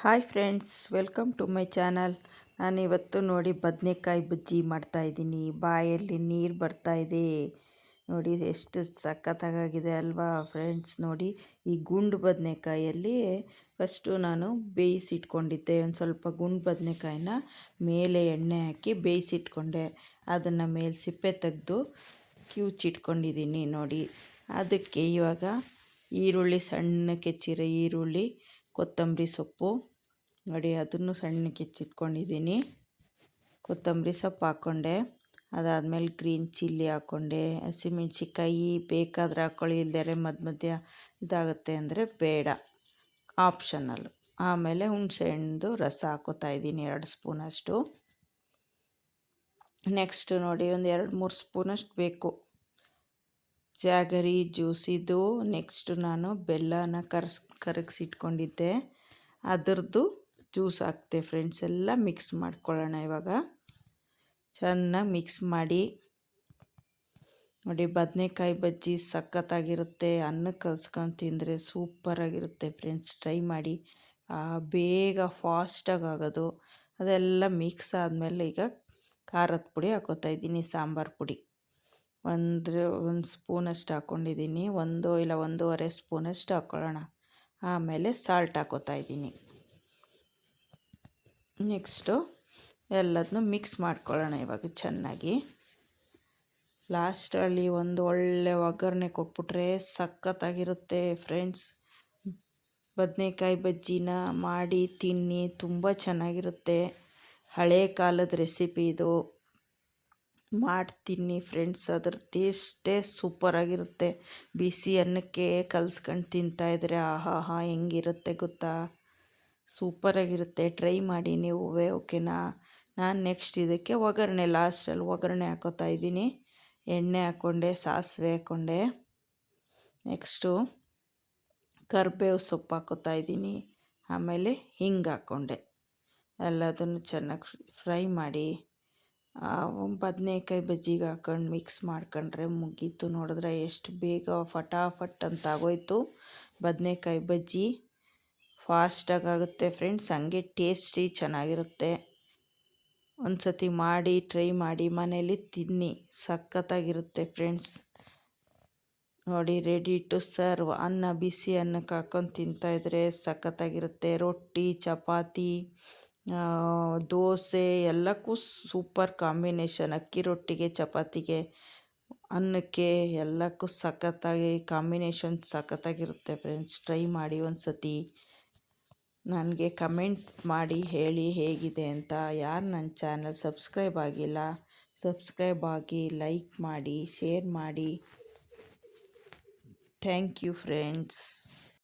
Hi friends, welcome to my channel. ನಾನಿವತ್ತು ನೋಡಿ ಬದನೆಕಾಯಿ ಬಜ್ಜಿ ಮಾಡ್ತಾಯಿದ್ದೀನಿ. ಬಾಯಲ್ಲಿ ನೀರು ಬರ್ತಾಯಿದೆ. ನೋಡಿ ಎಷ್ಟು ಸಖತ್ತಾಗಿದೆ ಅಲ್ವಾ ಫ್ರೆಂಡ್ಸ್. ನೋಡಿ ಈ ಗುಂಡು ಬದನೆಕಾಯಲ್ಲಿ ಫಸ್ಟು ನಾನು ಬೇಯಿಸಿಟ್ಕೊಂಡಿದ್ದೆ. ಒಂದು ಸ್ವಲ್ಪ ಗುಂಡು ಬದನೆಕಾಯಿನ ಮೇಲೆ ಎಣ್ಣೆ ಹಾಕಿ ಬೇಯಿಸಿಟ್ಕೊಂಡೆ. ಅದನ್ನು ಮೇಲೆ ಸಿಪ್ಪೆ ತೆಗೆದು ಕಿವುಚಿಟ್ಕೊಂಡಿದ್ದೀನಿ ನೋಡಿ. ಅದಕ್ಕೆ ಇವಾಗ ಈರುಳ್ಳಿ, ಸಣ್ಣಕ್ಕೆ ಹೆಚ್ಚಿರೋ ಈರುಳ್ಳಿ, ಕೊತ್ತಂಬರಿ ಸೊಪ್ಪು ನೋಡಿ, ಅದನ್ನು ಸಣ್ಣಕ್ಕೆ ಹೆಚ್ಚಿಟ್ಕೊಂಡಿದ್ದೀನಿ. ಕೊತ್ತಂಬರಿ ಸೊಪ್ಪು ಹಾಕ್ಕೊಂಡೆ. ಅದಾದಮೇಲೆ ಗ್ರೀನ್ ಚಿಲ್ಲಿ ಹಾಕ್ಕೊಂಡೆ. ಹಸಿಮೆಣ್ಸಿಕಾಯಿ ಬೇಕಾದ್ರೆ ಹಾಕ್ಕೊಳ್ಳಿ, ಇಲ್ಲದೇ ಮಧ್ಯ ಇದಾಗುತ್ತೆ ಅಂದರೆ ಬೇಡ, ಆಪ್ಷನಲ್ಲು. ಆಮೇಲೆ ಹುಣಸೆಹಣ್ಣು ರಸ ಹಾಕ್ಕೋತಾಯಿದ್ದೀನಿ 2 ಸ್ಪೂನಷ್ಟು. ನೆಕ್ಸ್ಟ್ ನೋಡಿ, ಒಂದು 2-3 ಸ್ಪೂನಷ್ಟು ಬೇಕು ಜಾಗರಿ ಜ್ಯೂಸಿದು. ನೆಕ್ಸ್ಟು ನಾನು ಬೆಲ್ಲನ ಕರಗಿಸಿಟ್ಕೊಂಡಿದ್ದೆ, ಅದರದ್ದು ಜ್ಯೂಸ್ ಹಾಕ್ತೆ ಫ್ರೆಂಡ್ಸ್. ಎಲ್ಲ ಮಿಕ್ಸ್ ಮಾಡ್ಕೊಳ್ಳೋಣ ಇವಾಗ. ಚೆನ್ನಾಗಿ ಮಿಕ್ಸ್ ಮಾಡಿ ನೋಡಿ. ಬದನೆಕಾಯಿ ಬಜ್ಜಿ ಸಖತ್ತಾಗಿರುತ್ತೆ. ಅನ್ನಕ್ಕೆ ಕಲ್ಸ್ಕೊಂಡು ತಿಂದರೆ ಸೂಪರಾಗಿರುತ್ತೆ ಫ್ರೆಂಡ್ಸ್. ಟ್ರೈ ಮಾಡಿ, ಬೇಗ ಫಾಸ್ಟಾಗಿ ಆಗೋದು. ಅದೆಲ್ಲ ಮಿಕ್ಸ್ ಆದಮೇಲೆ ಈಗ ಖಾರದ ಪುಡಿ ಹಾಕ್ಕೋತಾಯಿದ್ದೀನಿ. ಸಾಂಬಾರು ಪುಡಿ ಒಂದು ಸ್ಪೂನಷ್ಟು ಹಾಕ್ಕೊಂಡಿದ್ದೀನಿ. 1 ಇಲ್ಲ 1.5 ಸ್ಪೂನಷ್ಟು ಹಾಕ್ಕೊಳ್ಳೋಣ. ಆಮೇಲೆ ಸಾಲ್ಟ್ ಹಾಕ್ಕೋತಾಯಿದ್ದೀನಿ. ನೆಕ್ಸ್ಟು ಎಲ್ಲದನ್ನೂ ಮಿಕ್ಸ್ ಮಾಡ್ಕೊಳ್ಳೋಣ ಇವಾಗ ಚೆನ್ನಾಗಿ. ಲಾಸ್ಟಲ್ಲಿ ಒಂದು ಒಳ್ಳೆ ಒಗ್ಗರಣೆ ಕೊಟ್ಬಿಟ್ರೆ ಸಖತ್ತಾಗಿರುತ್ತೆ ಫ್ರೆಂಡ್ಸ್. ಬದನೆಕಾಯಿ ಬಜ್ಜಿನ ಮಾಡಿ ತಿನ್ನಿ, ತುಂಬ ಚೆನ್ನಾಗಿರುತ್ತೆ. ಹಳೇ ಕಾಲದ ರೆಸಿಪಿ ಇದು. ಮಾಡಿ ತಿನ್ನಿ ಫ್ರೆಂಡ್ಸ್, ಅದ್ರ ಟೇಸ್ಟೇ ಸೂಪರಾಗಿರುತ್ತೆ. ಬಿಸಿ ಅನ್ನಕ್ಕೆ ಕಲ್ಸ್ಕೊಂಡು ತಿಂತಾಯಿದ್ರೆ ಆಹಾ ಹೆಂಗಿರುತ್ತೆ ಗೊತ್ತಾ, ಸೂಪರಾಗಿರುತ್ತೆ. ಟ್ರೈ ಮಾಡಿ ನೀವು, ಓಕೆನಾ. ನಾನು ನೆಕ್ಸ್ಟ್ ಇದಕ್ಕೆ ಲಾಸ್ಟಲ್ಲಿ ಒಗ್ಗರಣೆ ಹಾಕ್ಕೋತಾಯಿದ್ದೀನಿ. ಎಣ್ಣೆ ಹಾಕ್ಕೊಂಡೆ, ಸಾಸಿವೆ ಹಾಕ್ಕೊಂಡೆ. ನೆಕ್ಸ್ಟು ಕರಿಬೇವು ಸೊಪ್ಪು ಹಾಕ್ಕೋತಾಯಿದ್ದೀನಿ. ಆಮೇಲೆ ಹಿಂಗೆ ಹಾಕ್ಕೊಂಡೆ. ಎಲ್ಲದನ್ನು ಚೆನ್ನಾಗಿ ಫ್ರೈ ಮಾಡಿ ಬದನೆಕಾಯಿ ಬಜ್ಜಿಗೆ ಹಾಕ್ಕೊಂಡು ಮಿಕ್ಸ್ ಮಾಡ್ಕೊಂಡ್ರೆ ಮುಗೀತು. ನೋಡಿದ್ರೆ ಎಷ್ಟು ಬೇಗ ಫಟಾಫಟ್ ಅಂತ ಆಗೋಯ್ತು ಬದನೆಕಾಯಿ ಬಜ್ಜಿ. ಫಾಸ್ಟಾಗಿ ಆಗುತ್ತೆ ಫ್ರೆಂಡ್ಸ್, ಹಂಗೆ ಟೇಸ್ಟಿ ಚೆನ್ನಾಗಿರುತ್ತೆ. ಒಂದು ಸತಿ ಮಾಡಿ ಟ್ರೈ ಮಾಡಿ, ಮನೇಲಿ ತಿನ್ನಿ, ಸಖತ್ತಾಗಿರುತ್ತೆ ಫ್ರೆಂಡ್ಸ್. ನೋಡಿ, ರೆಡಿ ಟು ಸರ್ವ್. ಬಿಸಿ ಅನ್ನಕ್ಕೆ ಹಾಕ್ಕೊಂಡು ತಿಂತಾಯಿದ್ರೆ ಸಖತ್ತಾಗಿರುತ್ತೆ. ರೊಟ್ಟಿ, ಚಪಾತಿ, ದೋಸೆ ಎಲ್ಲಕ್ಕೂ ಸೂಪರ್ ಕಾಂಬಿನೇಷನ್. ಅಕ್ಕಿ ರೊಟ್ಟಿಗೆ, ಚಪಾತಿಗೆ, ಅನ್ನಕ್ಕೆ ಎಲ್ಲಕ್ಕೂ ಸಖತ್ತಾಗಿ ಕಾಂಬಿನೇಷನ್ ಸಖತ್ತಾಗಿರುತ್ತೆ ಫ್ರೆಂಡ್ಸ್. ಟ್ರೈ ಮಾಡಿ ಒಂದು ಸತಿ. ನನಗೆ ಕಮೆಂಟ್ ಮಾಡಿ ಹೇಳಿ ಹೇಗಿದೆ ಅಂತ. ಯಾರು ನನ್ನ ಚಾನಲ್ ಸಬ್ಸ್ಕ್ರೈಬ್ ಆಗಿಲ್ಲ, ಸಬ್ಸ್ಕ್ರೈಬ್ ಆಗಿ, ಲೈಕ್ ಮಾಡಿ, ಶೇರ್ ಮಾಡಿ. Thank you friends.